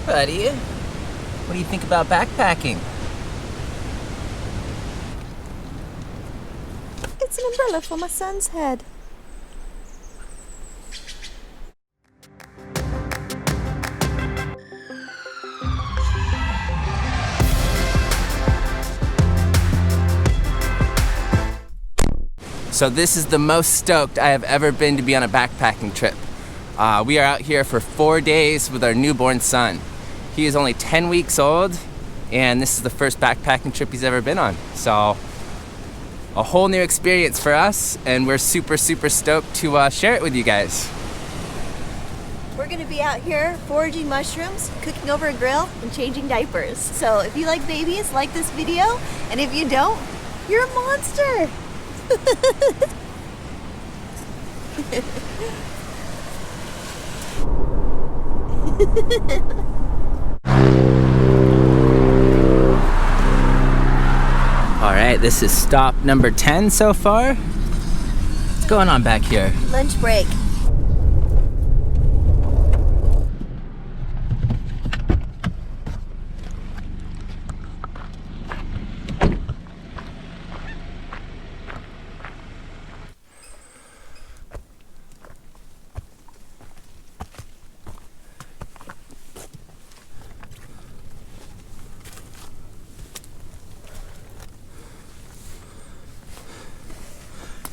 buddy. What do you think about backpacking? It's an umbrella for my son's head. So this is the most stoked I have ever been to be on a backpacking trip. We are out here for 4 days with our newborn son. He is only 10 weeks old, and this is the first backpacking trip he's ever been on. So a whole new experience for us, and we're super stoked to share it with you guys. We're gonna be out here foraging mushrooms, cooking over a grill, and changing diapers. So if you like babies, like this video, and if you don't, you're a monster. All right, this is stop number 10 so far. What's going on back here? Lunch break.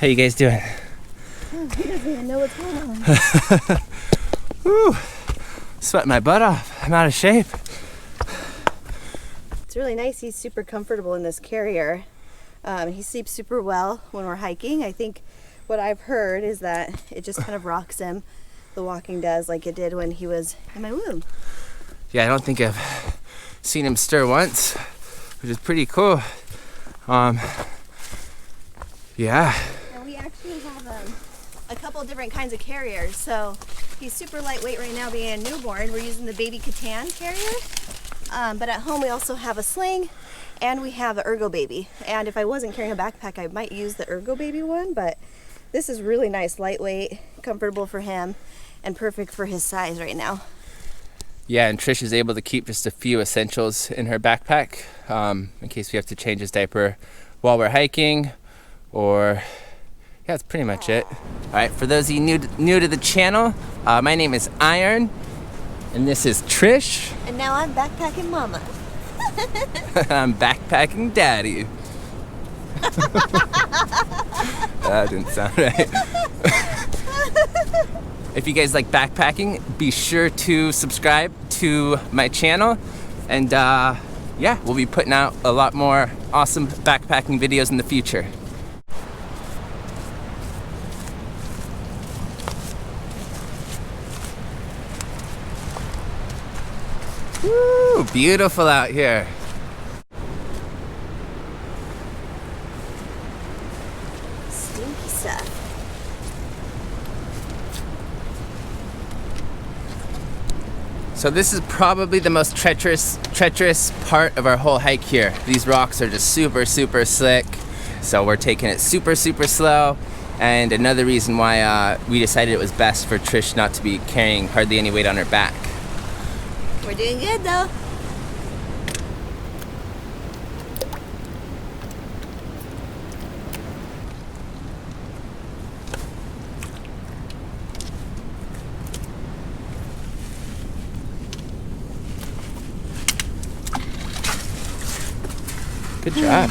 How you guys doing? Oh, he doesn't even know what's going on. Whew. Sweating my butt off. I'm out of shape. It's really nice. He's super comfortable in this carrier. He sleeps super well when we're hiking. I think what I've heard is that it just kind of rocks him, the walking does, like it did when he was in my womb. Yeah, I don't think I've seen him stir once, which is pretty cool. Yeah. We actually have a couple of different kinds of carriers. So he's super lightweight right now being a newborn. We're using the baby Catan carrier. But at home we also have a sling and we have an Ergo Baby. And if I wasn't carrying a backpack, I might use the Ergo Baby one, but this is really nice, lightweight, comfortable for him, and perfect for his size right now. Yeah, and Trish is able to keep just a few essentials in her backpack in case we have to change his diaper while we're hiking, or yeah, that's pretty much it. All right, for those of you new to the channel, my name is Iron, and this is Trish. And now I'm backpacking mama. I'm backpacking daddy. That didn't sound right. If you guys like backpacking, be sure to subscribe to my channel, and yeah, we'll be putting out a lot more awesome backpacking videos in the future. Woo, beautiful out here. Stinky stuff. So this is probably the most treacherous part of our whole hike here. These rocks are just super slick, so we're taking it super slow. And another reason why we decided it was best for Trish not to be carrying hardly any weight on her back. We're doing good though. Good job.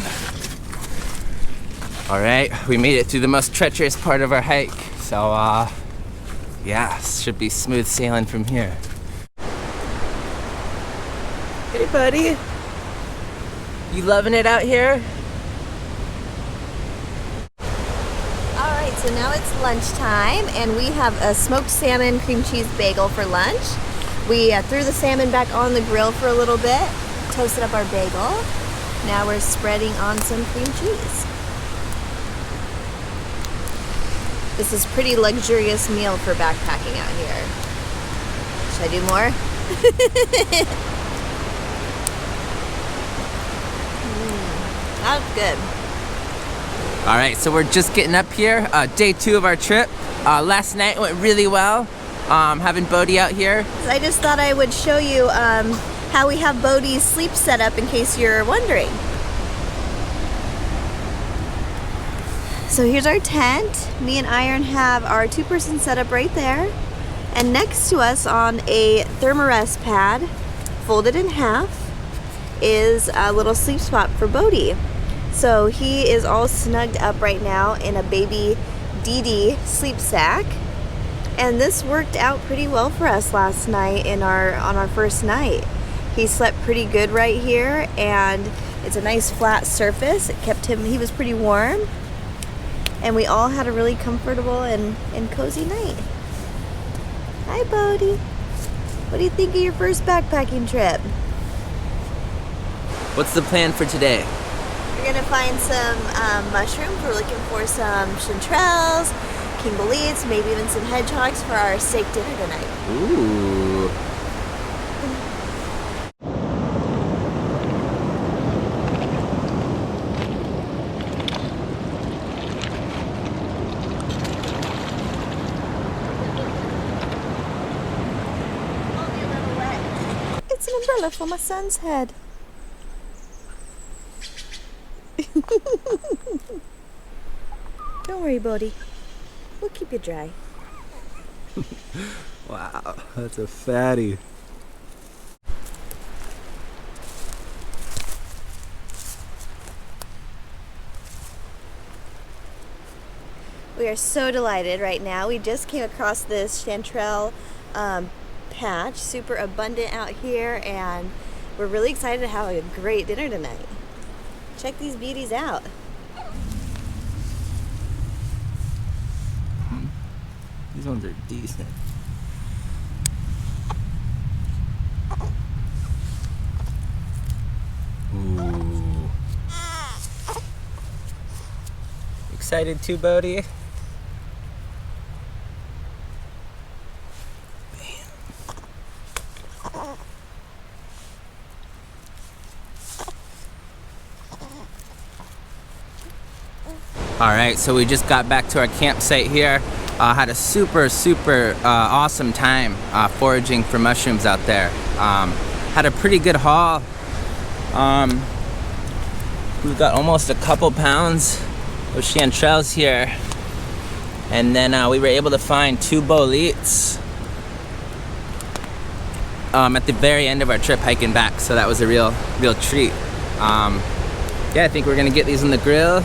All right, we made it through the most treacherous part of our hike. So yeah, should be smooth sailing from here. Hey buddy, you loving it out here? Alright, so now it's lunchtime and we have a smoked salmon cream cheese bagel for lunch. We threw the salmon back on the grill for a little bit, toasted up our bagel. Now we're spreading on some cream cheese. This is a pretty luxurious meal for backpacking out here. Should I do more? That's good. All right, so we're just getting up here. Day 2 of our trip. Last night went really well. having Bodhi out here. I just thought I would show you how we have Bodhi's sleep set up in case you're wondering. So here's our tent. Me and Iron have our 2-person setup right there. And next to us on a thermarest pad, folded in half, is a little sleep spot for Bodhi. So he is all snugged up right now in a baby DD sleep sack. And this worked out pretty well for us last night on our first night. He slept pretty good right here, and it's a nice flat surface. It kept him, he was pretty warm. And we all had a really comfortable and cozy night. Hi, Bodhi. What do you think of your first backpacking trip? What's the plan for today? We're gonna find some mushrooms. We're looking for some chanterelles, king boletes, maybe even some hedgehogs for our steak dinner tonight. Ooh. It's an umbrella for my son's head. Don't worry, Bodhi. We'll keep you dry. Wow, that's a fatty. We are so delighted right now. We just came across this chanterelle patch, super abundant out here, and we're really excited to have a great dinner tonight. Check these beauties out. These ones are decent. Ooh. Excited too, Bodhi? Alright, so we just got back to our campsite here. Had a super awesome time foraging for mushrooms out there. Had a pretty good haul. We've got almost a couple pounds of chanterelles here. And then we were able to find 2 boletes at the very end of our trip hiking back, so that was a real treat. Yeah, I think we're gonna get these on the grill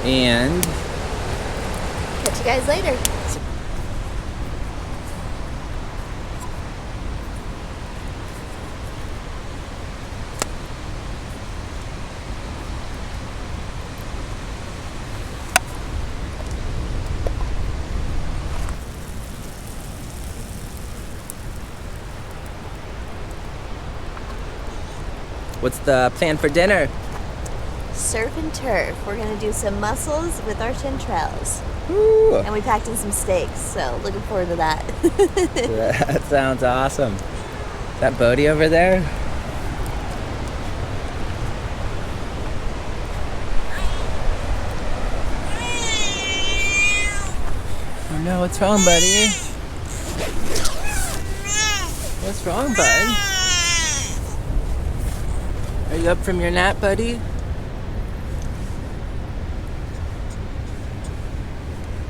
and catch you guys later. What's the plan for dinner? Surf and turf. We're gonna do some mussels with our chanterelles. Ooh. And we packed in some steaks, so looking forward to that. That sounds awesome. Is that Bodhi over there? Oh no, what's wrong, buddy? What's wrong, bud? Are you up from your nap, buddy?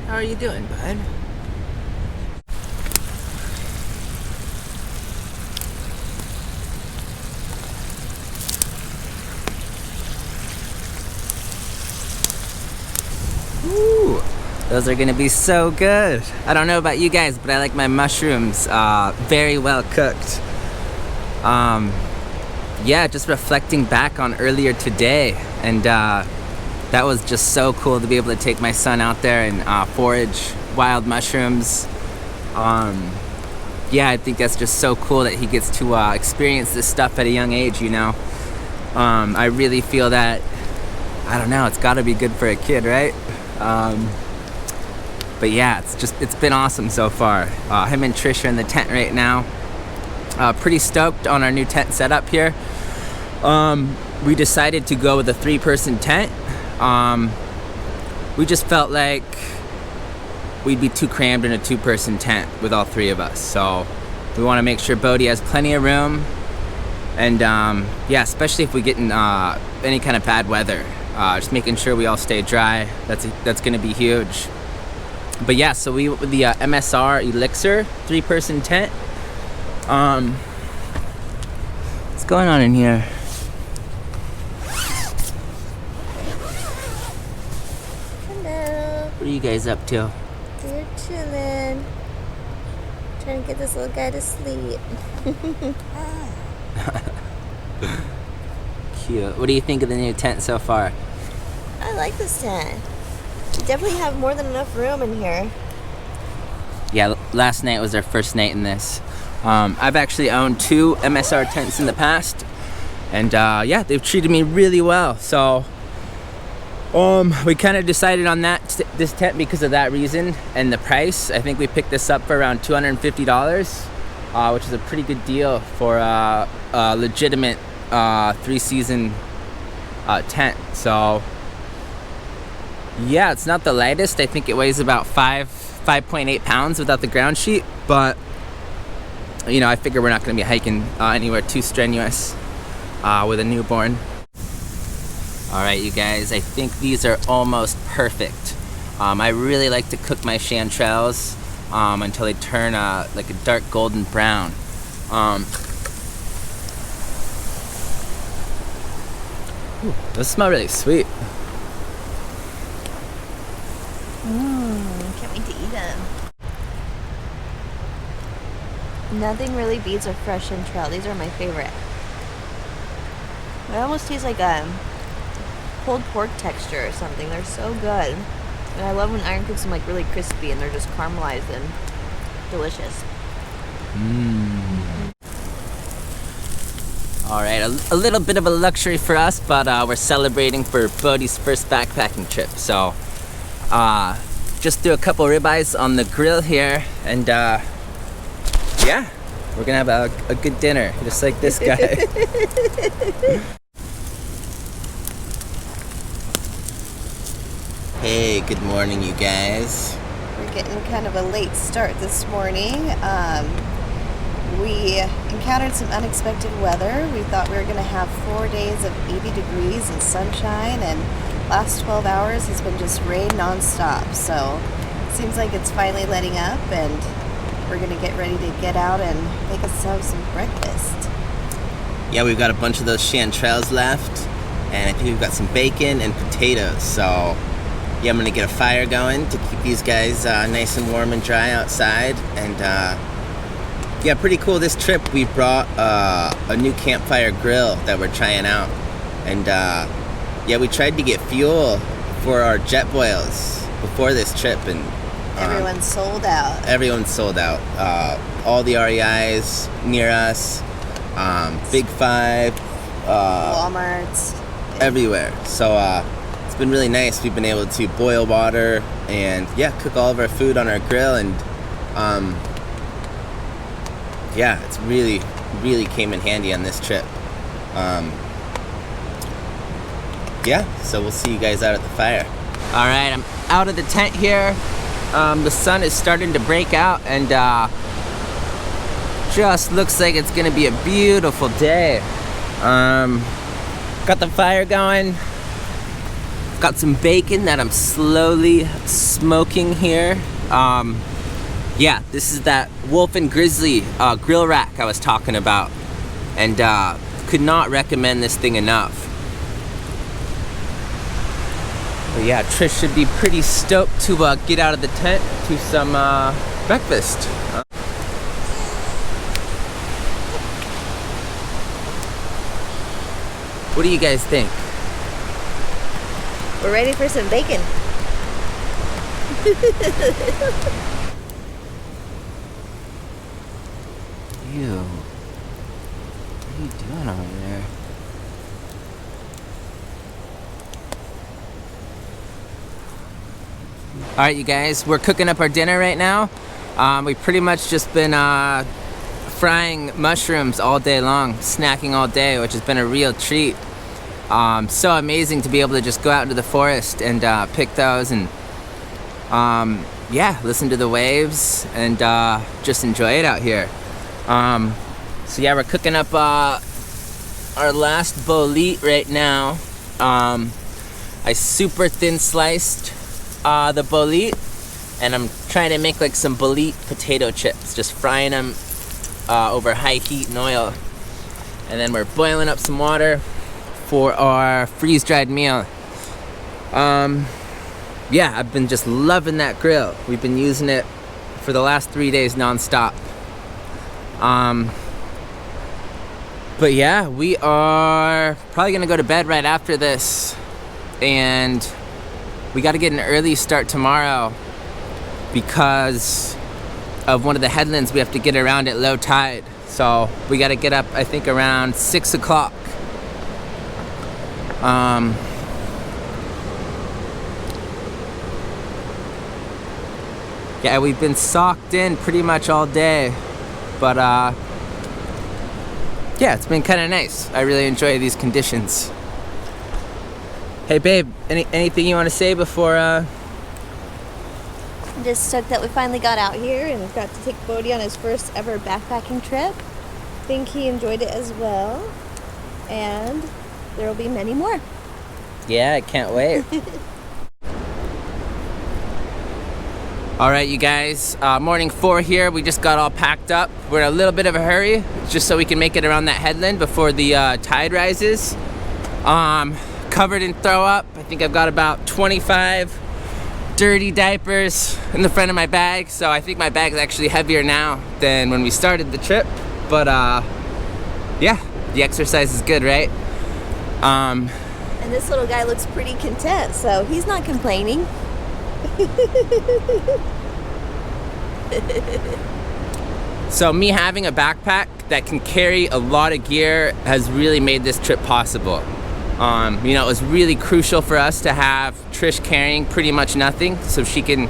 How are you doing, bud? Ooh, those are gonna be so good. I don't know about you guys, but I like my mushrooms very well cooked. Yeah, just reflecting back on earlier today, and that was just so cool to be able to take my son out there and forage wild mushrooms. Yeah, I think that's just so cool that he gets to experience this stuff at a young age, you know. I really feel that, I don't know, it's gotta be good for a kid, right? But yeah, it's been awesome so far. Him and Trish are in the tent right now. Pretty stoked on our new tent setup here. We decided to go with a 3-person tent. We just felt like we'd be too crammed in a 2-person tent with all 3 of us. So we want to make sure Bodhi has plenty of room, and yeah, especially if we get in any kind of bad weather, just making sure we all stay dry. That's going to be huge. But yeah, so we with the MSR Elixir 3-person tent. What's going on in here? Hello. What are you guys up to? We're chilling. Trying to get this little guy to sleep. Cute. What do you think of the new tent so far? I like this tent. We definitely have more than enough room in here. Yeah, last night was our first night in this. I've actually owned 2 MSR tents in the past, and yeah, they've treated me really well. So we kind of decided on this tent because of that reason and the price. I think we picked this up for around $250, which is a pretty good deal for a legitimate 3-season tent. So yeah, it's not the lightest. I think it weighs about 5.8 pounds without the ground sheet, but you know, I figure we're not going to be hiking anywhere too strenuous with a newborn. All right, you guys, I think these are almost perfect. I really like to cook my chanterelles until they turn like a dark golden brown. Ooh, those smell really sweet. Can't wait to eat them. Nothing really beats a fresh chanterelle. These are my favorite. They almost taste like a pulled pork texture or something. They're so good. And I love when iron cooks them like really crispy and they're just caramelized and delicious. All right, a little bit of a luxury for us, but we're celebrating for Bodhi's first backpacking trip. So just threw a couple ribeyes on the grill here, and yeah, we're gonna have a good dinner, just like this guy. Hey, good morning, you guys. We're getting kind of a late start this morning. We encountered some unexpected weather. We thought we were going to have 4 days of 80 degrees and sunshine, and last 12 hours has been just rain nonstop. So it seems like it's finally letting up, and we're going to get ready to get out and make ourselves some breakfast. Yeah, we've got a bunch of those chanterelles left, and I think we've got some bacon and potatoes. So yeah, I'm going to get a fire going to keep these guys nice and warm and dry outside. And yeah, pretty cool. This trip we brought a new campfire grill that we're trying out, and yeah, we tried to get fuel for our jet boils before this trip, and Everyone's sold out. Everyone's sold out. All the REIs near us, Big Five, Walmart's, everywhere. So it's been really nice. We've been able to boil water and yeah, cook all of our food on our grill, and yeah, it's really came in handy on this trip. Yeah, so we'll see you guys out at the fire. All right, I'm out of the tent here. The sun is starting to break out, and just looks like it's gonna be a beautiful day. Got the fire going. Got some bacon that I'm slowly smoking here. Yeah, this is that Wolf and Grizzly grill rack I was talking about, and could not recommend this thing enough. But yeah, Trish should be pretty stoked to get out of the tent to some breakfast. What do you guys think? We're ready for some bacon. Ew. What are you doing over there? Alright, you guys, we're cooking up our dinner right now. We've pretty much just been frying mushrooms all day long, snacking all day, which has been a real treat. So amazing to be able to just go out into the forest and pick those, and yeah, listen to the waves and just enjoy it out here. So yeah, we're cooking up our last bolete right now. I super thin sliced the bolete, and I'm trying to make like some bolete potato chips, just frying them over high heat and oil. And then we're boiling up some water for our freeze-dried meal. Yeah, I've been just loving that grill. We've been using it for the last 3 days nonstop. But yeah, we are probably gonna go to bed right after this, and we gotta get an early start tomorrow because of one of the headlands we have to get around at low tide. So we gotta get up, I think, around 6 o'clock. Yeah, we've been socked in pretty much all day, but yeah, it's been kind of nice. I really enjoy these conditions. Hey babe, anything you want to say before I'm just stoked that we finally got out here and got to take Bodhi on his first ever backpacking trip. I think he enjoyed it as well, and there will be many more. Yeah, I can't wait. All right, you guys, morning 4 here. We just got all packed up. We're in a little bit of a hurry, just so we can make it around that headland before the tide rises. Covered in throw up. I think I've got about 25 dirty diapers in the front of my bag, so I think my bag is actually heavier now than when we started the trip. But yeah, the exercise is good, right? And this little guy looks pretty content, so he's not complaining. So me having a backpack that can carry a lot of gear has really made this trip possible. You know, it was really crucial for us to have Trish carrying pretty much nothing, so she can,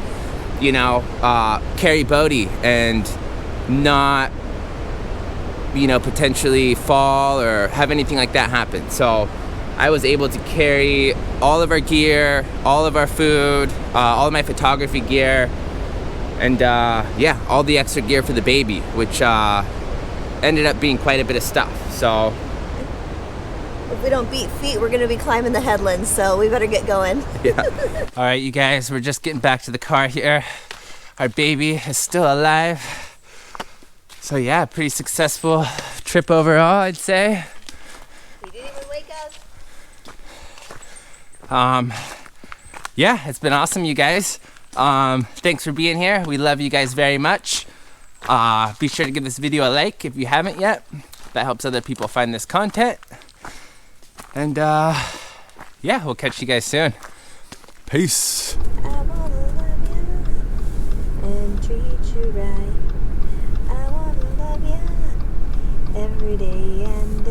you know, carry Bodhi and not, you know, potentially fall or have anything like that happen. So I was able to carry all of our gear, all of our food, all of my photography gear, and yeah, all the extra gear for the baby, which ended up being quite a bit of stuff. So if we don't beat feet, we're gonna be climbing the headlands, so we better get going. Yeah. All right, you guys, we're just getting back to the car here. Our baby is still alive. So yeah, pretty successful trip overall, I'd say. He didn't even wake up. Yeah, it's been awesome, you guys. Thanks for being here. We love you guys very much. Be sure to give this video a like if you haven't yet. That helps other people find this content. And yeah, we'll catch you guys soon. Peace. I wanna love you and treat you right. I wanna love you every day and